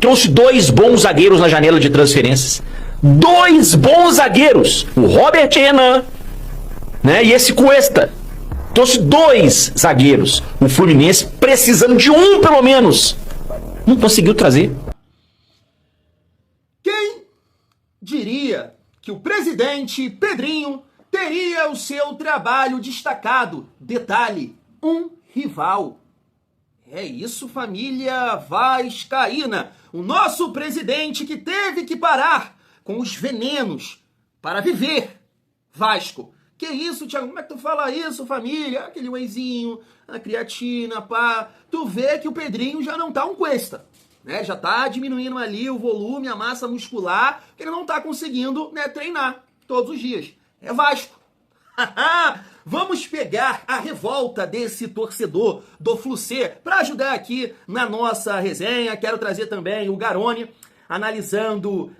Trouxe 2 bons zagueiros na janela de transferências. 2 bons zagueiros. O Robert Renan, né? E esse Cuesta. Trouxe 2 zagueiros. O Fluminense precisando de um, pelo menos. Não conseguiu trazer. Quem diria que o presidente Pedrinho teria o seu trabalho destacado? Detalhe, um rival. É isso, família vascaína. O nosso presidente que teve que parar com os venenos para viver. Vasco. Que isso, Thiago? Como é que tu fala isso, família? Aquele wheyzinho, a creatina, pá. Tu vê que o Pedrinho já não tá um Cuesta, né? Já tá diminuindo ali o volume, a massa muscular, que ele não tá conseguindo, né, treinar todos os dias. É Vasco. Vamos pegar a revolta desse torcedor do Flucê para ajudar aqui na nossa resenha. Quero trazer também o Garone analisando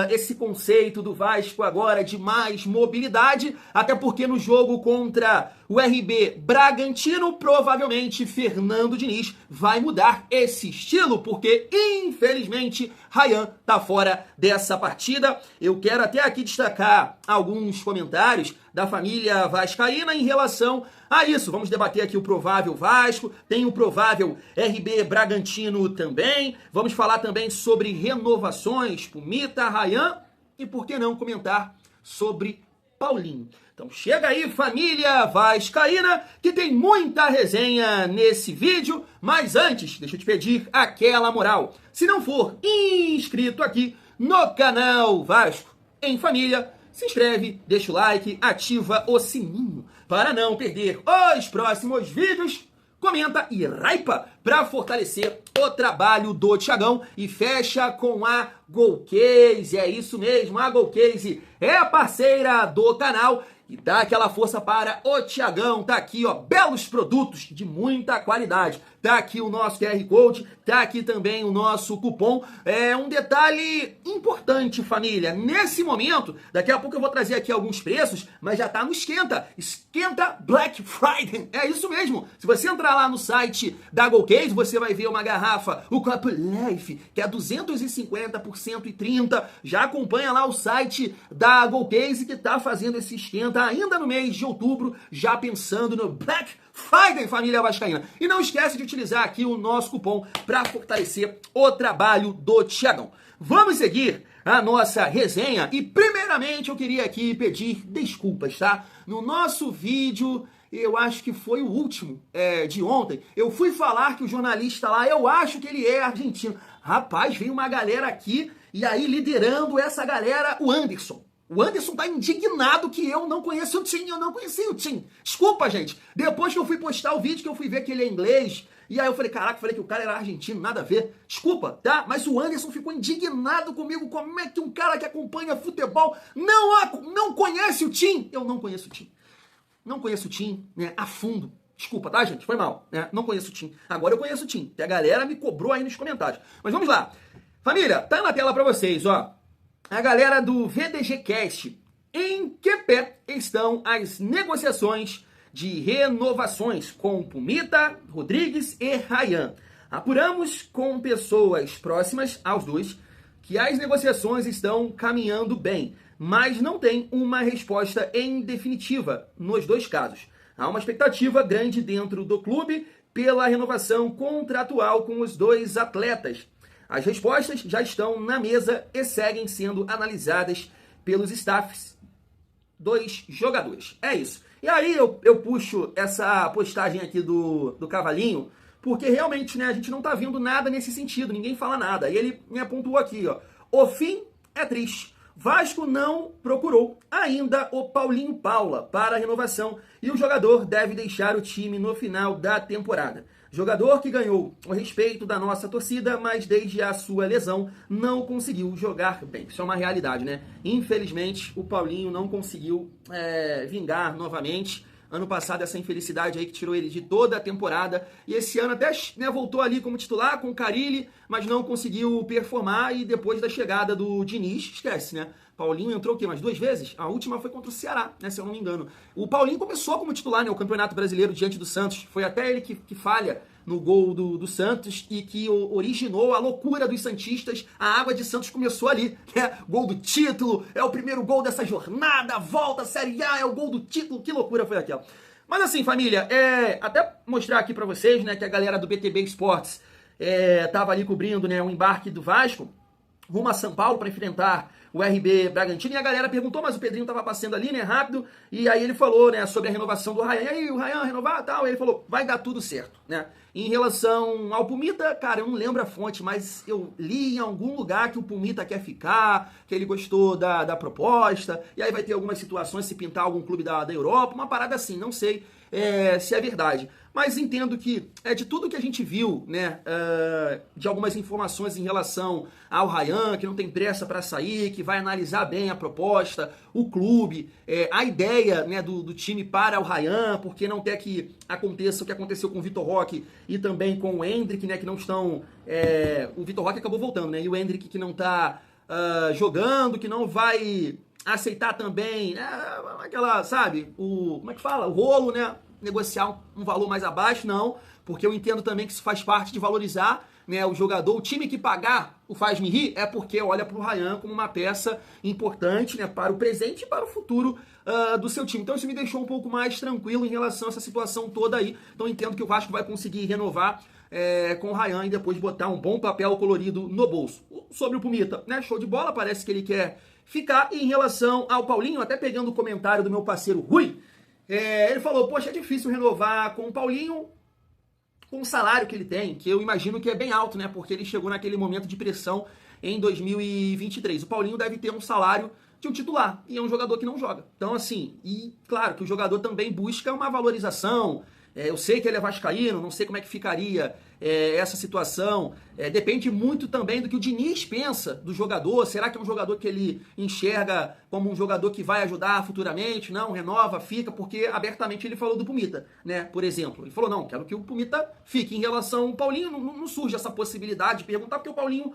esse conceito do Vasco agora de mais mobilidade, até porque no jogo contra o RB Bragantino, provavelmente Fernando Diniz vai mudar esse estilo, porque infelizmente Ryan tá fora dessa partida. Eu quero até aqui destacar alguns comentários da família vascaína em relação a isso. Vamos debater aqui o provável Vasco, tem o provável RB Bragantino também. Vamos falar também sobre renovações, Pumita, Ryan e por que não comentar sobre Paulinho. Então chega aí, família vascaína, que tem muita resenha nesse vídeo, mas antes, deixa eu te pedir aquela moral. Se não for inscrito aqui no canal Vasco em Família, se inscreve, deixa o like, ativa o sininho para não perder os próximos vídeos. Comenta e hypa para fortalecer o trabalho do Thiagão e fecha com a Golcase. É isso mesmo, a Golcase é a parceira do canal e dá aquela força para o Thiagão. Tá aqui, ó, belos produtos de muita qualidade. Tá aqui o nosso QR Code, tá aqui também o nosso cupom. É um detalhe importante, família. Nesse momento, daqui a pouco eu vou trazer aqui alguns preços, mas já tá no Esquenta. Esquenta Black Friday. É isso mesmo. Se você entrar lá no site da Golcase, você vai ver uma garrafa, o Cup Life, que é 250 por 130. Já acompanha lá o site da Golcase, que tá fazendo esse esquenta ainda no mês de outubro, já pensando no Black Friday, família vascaína. E não esquece de utilizar aqui o nosso cupom para fortalecer o trabalho do Thiagão. Vamos seguir a nossa resenha e primeiramente eu queria aqui pedir desculpas, tá? No nosso vídeo, eu acho que foi o último de ontem, eu fui falar que o jornalista lá, eu acho que ele é argentino. Rapaz, veio uma galera aqui e aí liderando essa galera, o Anderson. O Anderson tá indignado que eu não conheço o Tim, eu não conheci o Tim. Desculpa, gente. Depois que eu fui postar o vídeo, que eu fui ver que ele é inglês, e aí eu falei, caraca, falei que o cara era argentino, nada a ver. Desculpa, tá? Mas o Anderson ficou indignado comigo. Como é que um cara que acompanha futebol não conhece o Tim? Eu não conheço o Tim. Não conheço o Tim, né, a fundo. Desculpa, tá, gente? Foi mal, né? Não conheço o Tim. Agora eu conheço o Tim. E a galera me cobrou aí nos comentários. Mas vamos lá. Família, tá na tela pra vocês, ó. A galera do VDG Cast, em que pé estão as negociações de renovações com Pumita, Rodrigues e Ryan? Apuramos com pessoas próximas aos dois que as negociações estão caminhando bem, mas não tem uma resposta em definitiva nos dois casos. Há uma expectativa grande dentro do clube pela renovação contratual com os dois atletas. As respostas já estão na mesa e seguem sendo analisadas pelos staffs dos jogadores. É isso. E aí eu puxo essa postagem aqui do Cavalinho, porque realmente, né, a gente não tá vendo nada nesse sentido, ninguém fala nada. E ele me pontuou aqui, ó. O fim é triste. Vasco não procurou ainda o Paulinho Paula para a renovação e o jogador deve deixar o time no final da temporada. Jogador que ganhou o respeito da nossa torcida, mas desde a sua lesão não conseguiu jogar bem. Isso é uma realidade, né? Infelizmente, o Paulinho não conseguiu vingar novamente. Ano passado, essa infelicidade aí que tirou ele de toda a temporada. E esse ano até, né, voltou ali como titular com o Carille, mas não conseguiu performar. E depois da chegada do Diniz, esquece, né? Paulinho entrou o quê? Mais 2 vezes? A última foi contra o Ceará, né? Se eu não me engano. O Paulinho começou como titular, né? O Campeonato Brasileiro diante do Santos. Foi até ele que falha no gol do Santos e que originou a loucura dos santistas. A água de Santos começou ali, né? Gol do título, é o primeiro gol dessa jornada, volta a Série A, é o gol do título, que loucura foi aquela. Mas assim, família, até mostrar aqui pra vocês, né, que a galera do BTB Esportes tava ali cobrindo, né, o embarque do Vasco rumo a São Paulo para enfrentar o RB Bragantino, e a galera perguntou, mas o Pedrinho tava passando ali, né, rápido, e aí ele falou, né, sobre a renovação do Ryan, e aí o Ryan renovar e tal, e ele falou, vai dar tudo certo, né. Em relação ao Pumita, cara, eu não lembro a fonte, mas eu li em algum lugar que o Pumita quer ficar, que ele gostou da proposta, e aí vai ter algumas situações, se pintar algum clube da Europa, uma parada assim, não sei se é verdade. Mas entendo que de tudo que a gente viu, né, de algumas informações em relação ao Ryan, que não tem pressa para sair, que vai analisar bem a proposta, o clube, a ideia, né, do time para o Ryan, porque não quer que aconteça o que aconteceu com o Vitor Roque e também com o Endrick, né, que não estão... o Vitor Roque acabou voltando, né, e o Endrick que não está jogando, que não vai aceitar também, aquela, sabe, como é que fala? O rolo, né? Negociar um valor mais abaixo, não, porque eu entendo também que isso faz parte de valorizar, né, o jogador. O time que pagar o Faz-me Rir é porque olha para o Ryan como uma peça importante, né, para o presente e para o futuro do seu time. Então isso me deixou um pouco mais tranquilo em relação a essa situação toda aí. Então eu entendo que o Vasco vai conseguir renovar com o Ryan e depois botar um bom papel colorido no bolso. Sobre o Pumita, né, show de bola, parece que ele quer ficar. E em relação ao Paulinho, até pegando o comentário do meu parceiro Rui, ele falou, poxa, é difícil renovar com o Paulinho com o salário que ele tem, que eu imagino que é bem alto, né? Porque ele chegou naquele momento de pressão em 2023. O Paulinho deve ter um salário de um titular, e é um jogador que não joga. Então, assim, e claro que o jogador também busca uma valorização. Eu sei que ele é vascaíno, não sei como é que ficaria essa situação. Depende muito também do que o Diniz pensa do jogador. Será que é um jogador que ele enxerga como um jogador que vai ajudar futuramente? Não, renova, fica, porque abertamente ele falou do Pumita, né? Por exemplo, ele falou, não, quero que o Pumita fique. Em relação ao Paulinho, não surge essa possibilidade de perguntar, porque o Paulinho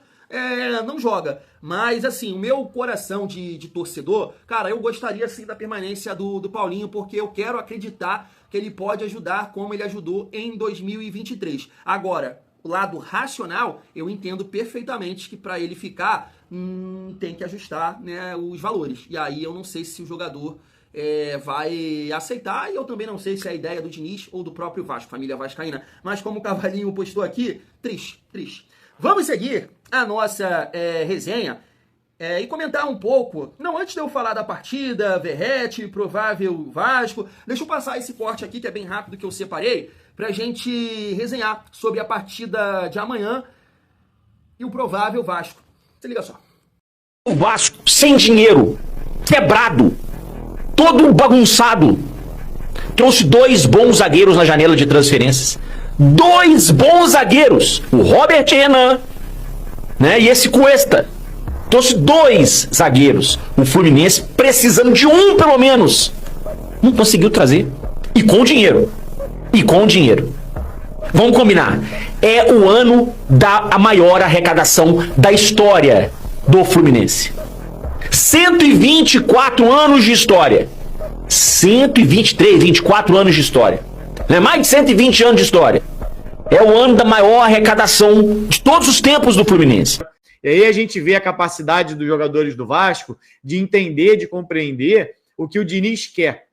não joga. Mas, assim, o meu coração de torcedor, cara, eu gostaria, sim, da permanência do Paulinho, porque eu quero acreditar que ele pode ajudar como ele ajudou em 2023. Agora, o lado racional, eu entendo perfeitamente que para ele ficar, tem que ajustar, né, os valores. E aí eu não sei se o jogador vai aceitar, e eu também não sei se é a ideia do Diniz ou do próprio Vasco, família vascaína. Mas como o Cavalinho postou aqui, triste. Vamos seguir a nossa resenha e comentar um pouco, não antes de eu falar da partida, Verratti, provável Vasco, deixa eu passar esse corte aqui, que é bem rápido, que eu separei, pra gente resenhar sobre a partida de amanhã e o provável Vasco. Se liga só. O Vasco, sem dinheiro, quebrado, todo bagunçado, trouxe 2 bons zagueiros na janela de transferências. 2 bons zagueiros, o Robert Renan, né, e esse Cuesta. Trouxe 2 zagueiros. O Fluminense precisando de um, pelo menos. Não conseguiu trazer. E com dinheiro. Vamos combinar. É o ano da maior arrecadação da história do Fluminense. 124 anos de história. 123, 24 anos de história. Não é mais de 120 anos de história. É o ano da maior arrecadação de todos os tempos do Fluminense. E aí a gente vê a capacidade dos jogadores do Vasco de entender, de compreender o que o Diniz quer.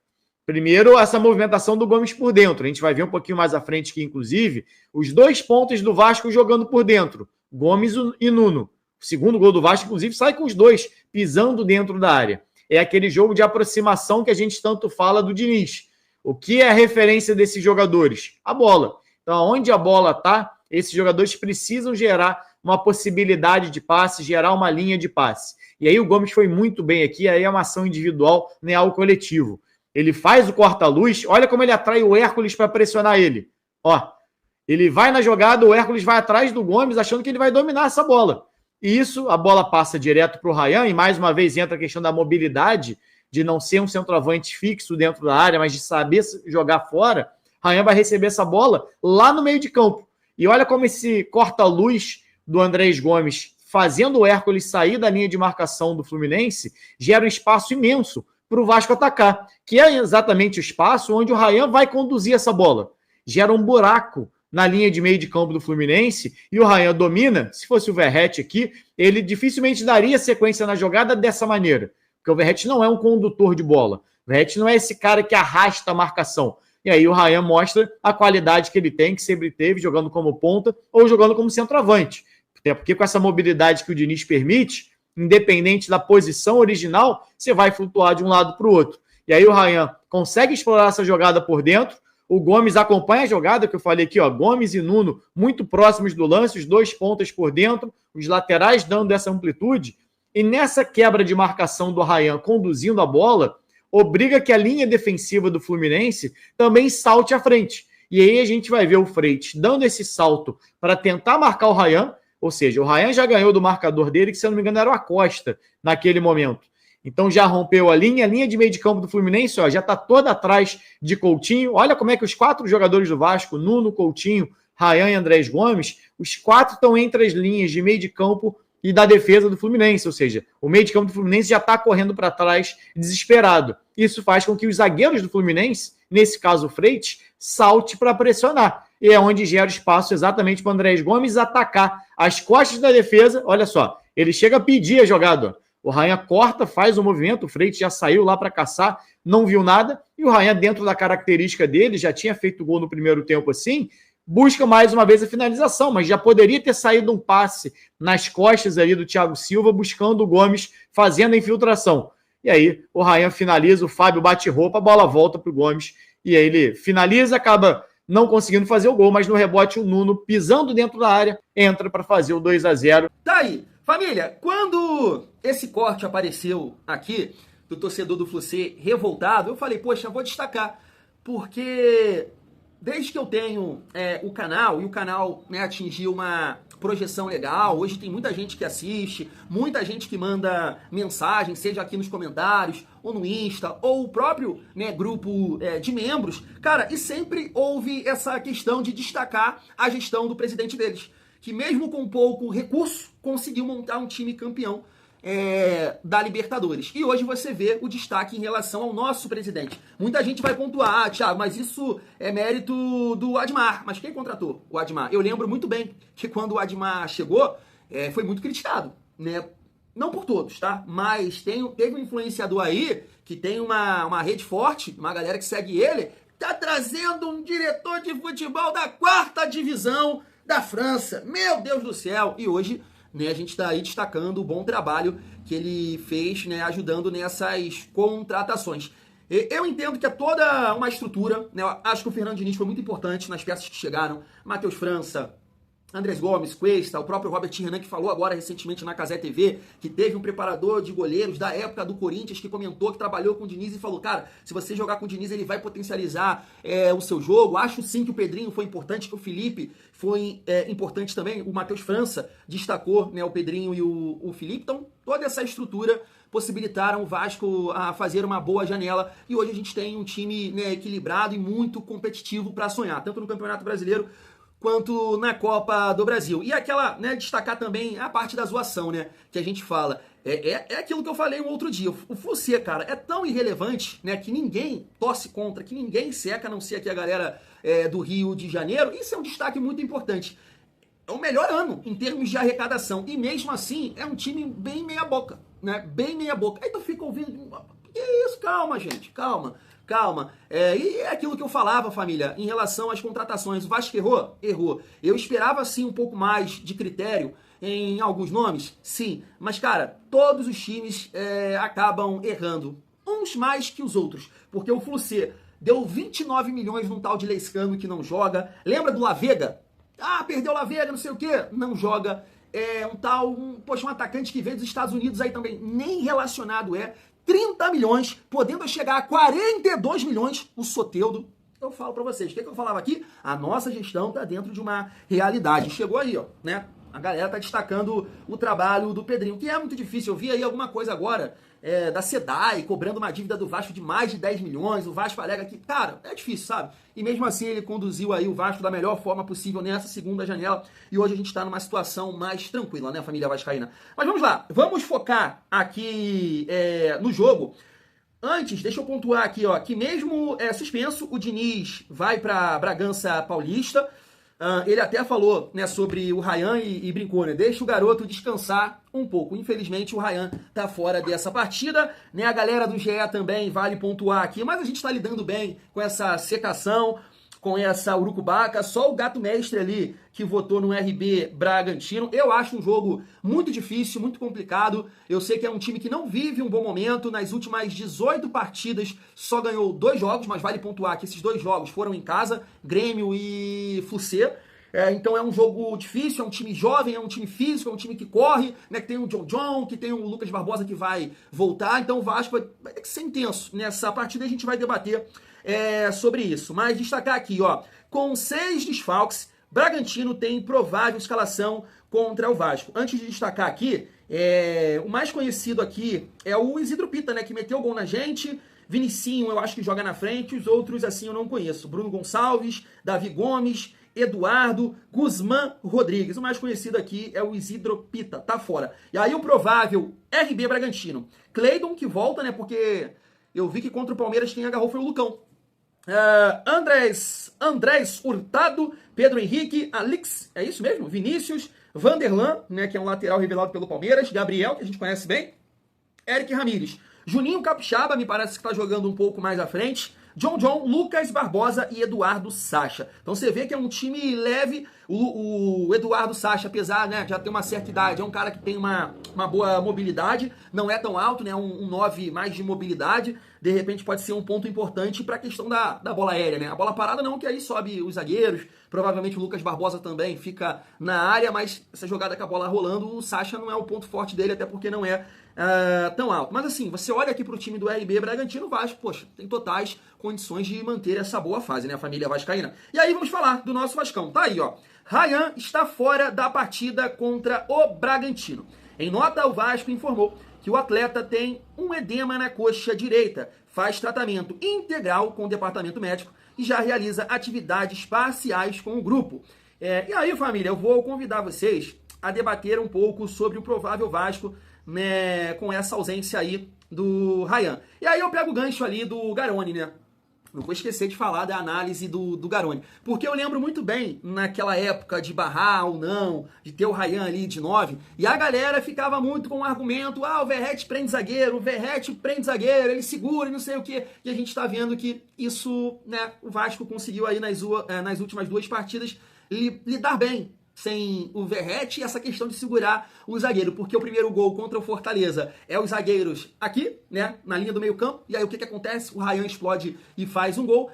Primeiro, essa movimentação do Gomes por dentro. A gente vai ver um pouquinho mais à frente que, inclusive, os 2 pontos do Vasco jogando por dentro, Gomes e Nuno. O segundo gol do Vasco, inclusive, sai com os 2 pisando dentro da área. É aquele jogo de aproximação que a gente tanto fala do Diniz. O que é a referência desses jogadores? A bola. Então, onde a bola está, esses jogadores precisam gerar uma possibilidade de passe, gerar uma linha de passe. E aí o Gomes foi muito bem aqui, aí é uma ação individual, nem algo coletivo. Ele faz o corta-luz, olha como ele atrai o Hércules para pressionar ele. Ó, ele vai na jogada, o Hércules vai atrás do Gomes, achando que ele vai dominar essa bola. E isso, a bola passa direto para o Ryan, e mais uma vez entra a questão da mobilidade, de não ser um centroavante fixo dentro da área, mas de saber jogar fora. Ryan vai receber essa bola lá no meio de campo. E olha como esse corta-luz do Andrés Gomes, fazendo o Hércules sair da linha de marcação do Fluminense, gera um espaço imenso para o Vasco atacar, que é exatamente o espaço onde o Ryan vai conduzir essa bola. Gera um buraco na linha de meio de campo do Fluminense e o Ryan domina, se fosse o Verratti aqui, ele dificilmente daria sequência na jogada dessa maneira, porque o Verratti não é um condutor de bola, o Verratti não é esse cara que arrasta a marcação. E aí o Ryan mostra a qualidade que ele tem, que sempre teve, jogando como ponta ou jogando como centroavante. Até porque com essa mobilidade que o Diniz permite, independente da posição original, você vai flutuar de um lado para o outro. E aí o Ryan consegue explorar essa jogada por dentro, o Gomes acompanha a jogada, que eu falei aqui, ó, Gomes e Nuno muito próximos do lance, os dois pontas por dentro, os laterais dando essa amplitude, e nessa quebra de marcação do Ryan conduzindo a bola, obriga que a linha defensiva do Fluminense também salte à frente. E aí a gente vai ver o Freitas dando esse salto para tentar marcar o Ryan, ou seja, o Ryan já ganhou do marcador dele, que se eu não me engano era o Acosta naquele momento. Então já rompeu a linha de meio de campo do Fluminense, ó, já está toda atrás de Coutinho. Olha como é que os 4 jogadores do Vasco, Nuno, Coutinho, Ryan e Andrés Gomes, os 4 estão entre as linhas de meio de campo e da defesa do Fluminense, ou seja, o meio de campo do Fluminense já está correndo para trás desesperado. Isso faz com que os zagueiros do Fluminense, nesse caso o Freitas, salte para pressionar. E é onde gera espaço exatamente para o Andrés Gomes atacar as costas da defesa. Olha só, ele chega a pedir a jogada, ó. O Ryan corta, faz o movimento, o Freitas já saiu lá para caçar, não viu nada, e o Ryan, dentro da característica dele, já tinha feito gol no primeiro tempo assim, busca mais uma vez a finalização, mas já poderia ter saído um passe nas costas ali do Thiago Silva, buscando o Gomes, fazendo a infiltração. E aí o Ryan finaliza, o Fábio bate roupa, a bola volta para o Gomes, e aí ele finaliza, acaba não conseguindo fazer o gol, mas no rebote o Nuno, pisando dentro da área, entra para fazer o 2-0. Tá aí. Família, quando esse corte apareceu aqui, do torcedor do Flu-C revoltado, eu falei, poxa, vou destacar, porque desde que eu tenho o canal, e o canal, né, atingiu uma projeção legal, hoje tem muita gente que assiste, muita gente que manda mensagem, seja aqui nos comentários, ou no Insta, ou o próprio, né, grupo de membros, cara, e sempre houve essa questão de destacar a gestão do presidente deles, que mesmo com pouco recurso, conseguiu montar um time campeão da Libertadores. E hoje você vê o destaque em relação ao nosso presidente. Muita gente vai pontuar, Thiago, mas isso é mérito do Admar. Mas quem contratou o Admar? Eu lembro muito bem que quando o Admar chegou, foi muito criticado, né? Não por todos, tá? Mas teve um influenciador aí, que tem uma rede forte, uma galera que segue ele, tá trazendo um diretor de futebol da 4ª divisão da França. Meu Deus do céu! E hoje, né, a gente está aí destacando o bom trabalho que ele fez, né, ajudando nessas contratações. Eu entendo que é toda uma estrutura, né, eu acho que o Fernando Diniz foi muito importante nas peças que chegaram. Matheus França, Andrés Gomes, Cuesta, o próprio Robert Renan, que falou agora recentemente na Cazé TV, que teve um preparador de goleiros da época do Corinthians, que comentou que trabalhou com o Diniz e falou, cara, se você jogar com o Diniz, ele vai potencializar o seu jogo. Acho sim que o Pedrinho foi importante, que o Felipe foi importante também. O Matheus França destacou, né, o Pedrinho e o Felipe. Então, toda essa estrutura possibilitaram o Vasco a fazer uma boa janela. E hoje a gente tem um time, né, equilibrado e muito competitivo para sonhar, tanto no Campeonato Brasileiro quanto na Copa do Brasil. E aquela, né, destacar também a parte da zoação, né, que a gente fala. É aquilo que eu falei um outro dia. O Flu-C, cara, é tão irrelevante, né, que ninguém torce contra, que ninguém seca, a não ser aqui a galera do Rio de Janeiro. Isso é um destaque muito importante. É o melhor ano em termos de arrecadação. E mesmo assim, é um time bem meia boca, né, bem meia boca. Aí tu fica ouvindo, que isso? Calma, gente, calma. E é aquilo que eu falava, família, em relação às contratações. O Vasco errou? Errou. Eu esperava, sim, um pouco mais de critério em alguns nomes? Sim. Mas, cara, todos os times acabam errando. Uns mais que os outros. Porque o Flu-C deu 29 milhões num tal de Lescano que não joga. Lembra do Lavega? Ah, perdeu o Lavega, não sei o quê. Não joga. Um atacante que veio dos Estados Unidos aí também. Nem relacionado 30 milhões, podendo chegar a 42 milhões, o Soteldo. Eu falo pra vocês, o que eu falava aqui? A nossa gestão tá dentro de uma realidade. Chegou aí, ó, né? A galera tá destacando o trabalho do Pedrinho, que é muito difícil. Eu vi aí alguma coisa agora da SEDAI, cobrando uma dívida do Vasco de mais de 10 milhões. O Vasco alega que, cara, é difícil, sabe? E mesmo assim ele conduziu aí o Vasco da melhor forma possível nessa segunda janela. E hoje a gente tá numa situação mais tranquila, né, família vascaína? Mas vamos lá, vamos focar aqui no jogo. Antes, deixa eu pontuar aqui, ó, que mesmo suspenso, o Diniz vai para Bragança Paulista. Ele até falou, né, sobre o Ryan e brincou, né? Deixa o garoto descansar um pouco. Infelizmente, o Ryan tá fora dessa partida, né? A galera do GE também vale pontuar aqui, mas a gente tá lidando bem com essa secação, com essa urucubaca. Só o gato mestre ali que votou no RB Bragantino. Eu acho um jogo muito difícil, muito complicado. Eu sei que é um time que não vive um bom momento. Nas últimas 18 partidas só ganhou 2 jogos, mas vale pontuar que esses 2 jogos foram em casa, Grêmio e Flucê. Então é um jogo difícil, é um time jovem, é um time físico, é um time que corre, né, que tem o John, que tem o Lucas Barbosa que vai voltar. Então o Vasco vai ter que ser intenso nessa partida, a gente vai debater sobre isso. Mas destacar aqui, ó, com 6 desfalques, Bragantino tem provável escalação contra o Vasco. Antes de destacar aqui, o mais conhecido aqui é o Isidro Pita, né, que meteu o gol na gente. Vinicinho, eu acho que joga na frente, os outros assim eu não conheço. Bruno Gonçalves, Davi Gomes, Eduardo, Guzmán Rodrigues. O mais conhecido aqui é o Isidro Pita, tá fora. E aí o provável RB Bragantino. Cleidon que volta, né, porque eu vi que contra o Palmeiras quem agarrou foi o Lucão. Andrés Hurtado, Pedro Henrique, Alix, é isso mesmo? Vinícius, Vanderlan, né, que é um lateral revelado pelo Palmeiras, Gabriel, que a gente conhece bem, Eric Ramírez, Juninho Capixaba, me parece que está jogando um pouco mais à frente, John, Lucas Barbosa e Eduardo Sacha. Então você vê que é um time leve. O Eduardo Sacha, apesar, né, já ter uma certa idade, é um cara que tem uma boa mobilidade, não é tão alto, né, um 9 mais de mobilidade, de repente pode ser um ponto importante para a questão da bola aérea, né? A bola parada não, que aí sobe os zagueiros, provavelmente o Lucas Barbosa também fica na área, mas essa jogada com a bola rolando, o Sacha não é o ponto forte dele, até porque não é tão alto. Mas assim, você olha aqui para o time do RB Bragantino, o Vasco, poxa, tem totais condições de manter essa boa fase, né, a família vascaína. E aí vamos falar do nosso Vascão, tá aí, ó. Ryan está fora da partida contra o Bragantino. Em nota, o Vasco informou que o atleta tem um edema na coxa direita, faz tratamento integral com o departamento médico e já realiza atividades parciais com o grupo. E aí, família, eu vou convidar vocês a debater um pouco sobre o provável Vasco, né, com essa ausência aí do Ryan. E aí eu pego o gancho ali do Garoni, né? Não vou esquecer de falar da análise do Garoni. Porque eu lembro muito bem, naquela época de barrar ou não, de ter o Ryan ali de 9, e a galera ficava muito com o argumento, o Verratti prende zagueiro, ele segura e não sei o quê. E a gente tá vendo que isso, né, o Vasco conseguiu aí nas últimas 2 partidas lidar bem sem o Verratti e essa questão de segurar o zagueiro, porque o primeiro gol contra o Fortaleza é os zagueiros aqui, né, na linha do meio campo, e aí o que acontece? O Ryan explode e faz um gol,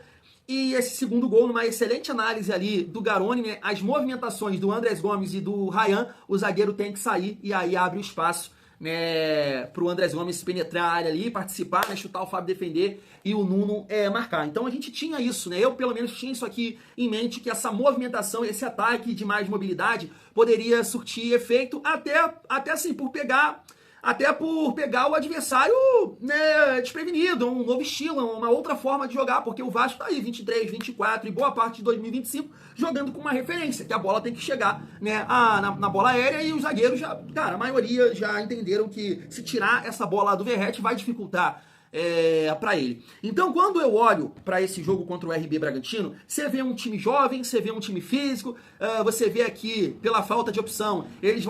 e esse segundo gol, numa excelente análise ali do Garoni, né, as movimentações do Andrés Gomes e do Ryan, o zagueiro tem que sair, e aí abre o espaço, né, pro Andrés Gomes penetrar a área ali, participar, né, chutar o Fábio, defender e o Nuno marcar. Então a gente tinha isso, né? Eu pelo menos tinha isso aqui em mente, que essa movimentação, esse ataque de mais mobilidade poderia surtir efeito até assim, por pegar o adversário, né, desprevenido, um novo estilo, uma outra forma de jogar, porque o Vasco tá aí 23, 24 e boa parte de 2025 jogando com uma referência, que a bola tem que chegar, né, na bola aérea, e os zagueiros já, cara, a maioria já entenderam que se tirar essa bola do Verratti vai dificultar para ele. Então, quando eu olho para esse jogo contra o RB Bragantino, você vê um time jovem, você vê um time físico, você vê aqui, pela falta de opção, eles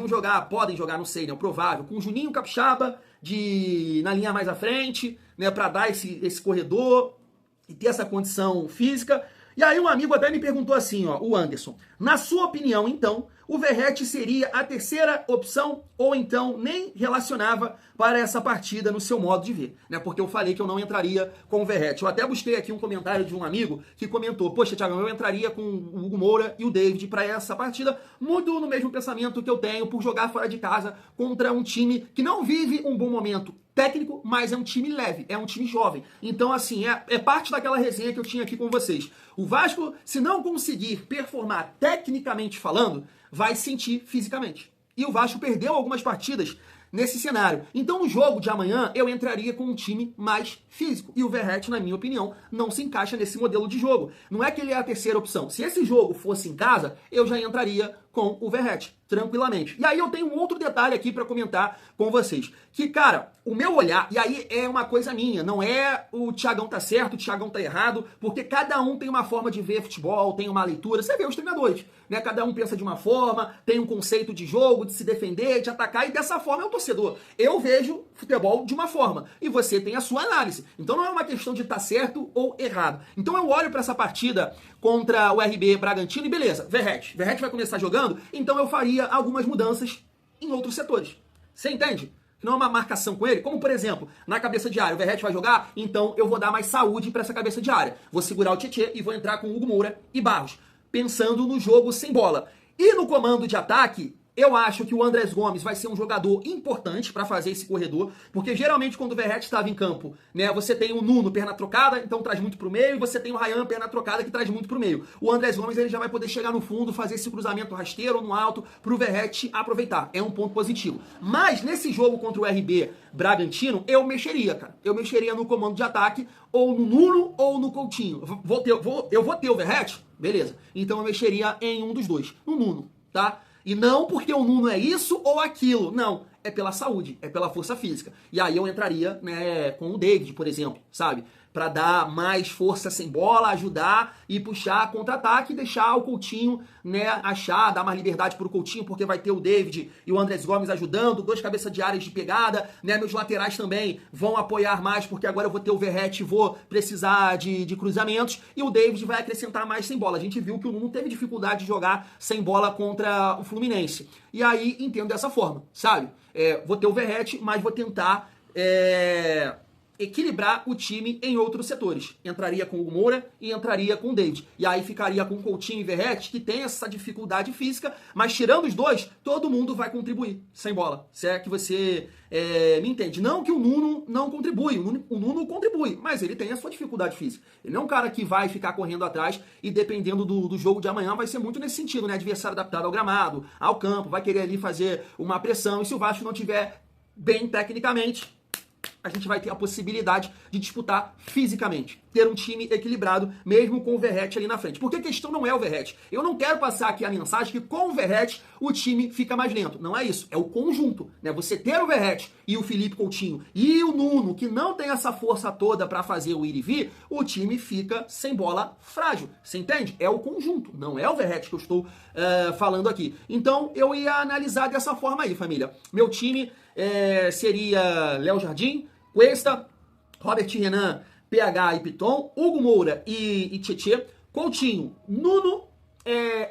podem jogar, não sei, né, o provável, com o Juninho Capixaba na linha mais à frente, né, para dar esse corredor e ter essa condição física. E aí um amigo até me perguntou assim, ó, o Anderson, na sua opinião, então, o Verratti seria a terceira opção ou então nem relacionava para essa partida no seu modo de ver, né? Porque eu falei que eu não entraria com o Verratti. Eu até busquei aqui um comentário de um amigo que comentou, poxa, Thiago, eu entraria com o Hugo Moura e o David para essa partida, muito no mesmo pensamento que eu tenho por jogar fora de casa contra um time que não vive um bom momento técnico, mas é um time leve, é um time jovem. Então, assim, é parte daquela resenha que eu tinha aqui com vocês. O Vasco, se não conseguir performar tecnicamente falando, vai sentir fisicamente. E o Vasco perdeu algumas partidas nesse cenário. Então, no jogo de amanhã, eu entraria com um time mais físico. E o Verratti, na minha opinião, não se encaixa nesse modelo de jogo. Não é que ele é a terceira opção. Se esse jogo fosse em casa, eu já entraria com o Verratti, tranquilamente. E aí eu tenho um outro detalhe aqui para comentar com vocês. Que, cara, o meu olhar, e aí é uma coisa minha, não é o Thiagão tá certo, o Thiagão tá errado, porque cada um tem uma forma de ver futebol, tem uma leitura. Você vê os treinadores, né? Cada um pensa de uma forma, tem um conceito de jogo, de se defender, de atacar, e dessa forma é o torcedor. Eu vejo futebol de uma forma, e você tem a sua análise. Então não é uma questão de estar certo ou errado. Então eu olho para essa partida contra o RB Bragantino e beleza, Verratti vai começar jogando, então eu faria algumas mudanças em outros setores. Você entende? Não é uma marcação com ele, como por exemplo, na cabeça de área, o Verratti vai jogar, então eu vou dar mais saúde para essa cabeça de área. Vou segurar o Tietê e vou entrar com o Hugo Moura e Barros, pensando no jogo sem bola. E no comando de ataque, eu acho que o Andrés Gomes vai ser um jogador importante para fazer esse corredor, porque geralmente quando o Verratti estava em campo, né, você tem o Nuno perna trocada, então traz muito pro meio, e você tem o Ryan perna trocada que traz muito pro meio. O Andrés Gomes ele já vai poder chegar no fundo, fazer esse cruzamento rasteiro ou no alto pro Verratti aproveitar. É um ponto positivo. Mas nesse jogo contra o RB Bragantino, eu mexeria, cara. Eu mexeria no comando de ataque, ou no Nuno ou no Coutinho. Eu vou ter o Verratti? Beleza. Então eu mexeria em um dos dois, no Nuno, tá? E não porque o Nuno é isso ou aquilo. Não, é pela saúde, é pela força física. E aí eu entraria, né, com o David, por exemplo, sabe? Para dar mais força sem bola, ajudar e puxar contra-ataque e deixar o Coutinho, né, dar mais liberdade pro Coutinho, porque vai ter o David e o Andrés Gomes ajudando, 2 cabeças de áreas de pegada, né, meus laterais também vão apoiar mais, porque agora eu vou ter o Verratti, vou precisar de cruzamentos, e o David vai acrescentar mais sem bola. A gente viu que o Nuno teve dificuldade de jogar sem bola contra o Fluminense. E aí, entendo dessa forma, sabe? Vou ter o Verratti, mas vou tentar equilibrar o time em outros setores. Entraria com o Moura e entraria com o David. E aí ficaria com o Coutinho e Verratti, que tem essa dificuldade física, mas tirando os dois, todo mundo vai contribuir sem bola. Se é que você me entende. Não que o Nuno não contribui, o Nuno contribui, mas ele tem a sua dificuldade física. Ele não é um cara que vai ficar correndo atrás e dependendo do jogo de amanhã vai ser muito nesse sentido, né? Adversário adaptado ao gramado, ao campo, vai querer ali fazer uma pressão, e se o Vasco não tiver bem tecnicamente, a gente vai ter a possibilidade de disputar fisicamente, ter um time equilibrado, mesmo com o Verratti ali na frente. Porque a questão não é o Verratti. Eu não quero passar aqui a mensagem que com o Verratti o time fica mais lento. Não é isso, é o conjunto, né? Você ter o Verratti e o Felipe Coutinho e o Nuno, que não tem essa força toda para fazer o ir e vir, o time fica sem bola frágil. Você entende? É o conjunto, não é o Verratti que eu estou falando aqui. Então eu ia analisar dessa forma aí, família. Meu time seria Léo Jardim, Cuesta, Robert Renan, PH e Piton, Hugo Moura e Tietê, Coutinho, Nuno,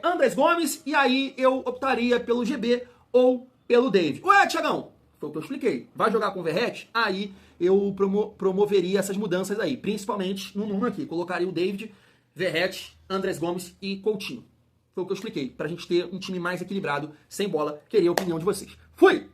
Andrés Gomes, e aí eu optaria pelo GB ou pelo David. Ué, Thiagão, foi o que eu expliquei. Vai jogar com o Verratti? Aí eu promoveria essas mudanças aí, principalmente no Nuno aqui. Colocaria o David, Verratti, Andrés Gomes e Coutinho. Foi o que eu expliquei, pra gente ter um time mais equilibrado, sem bola. Queria a opinião de vocês. Fui!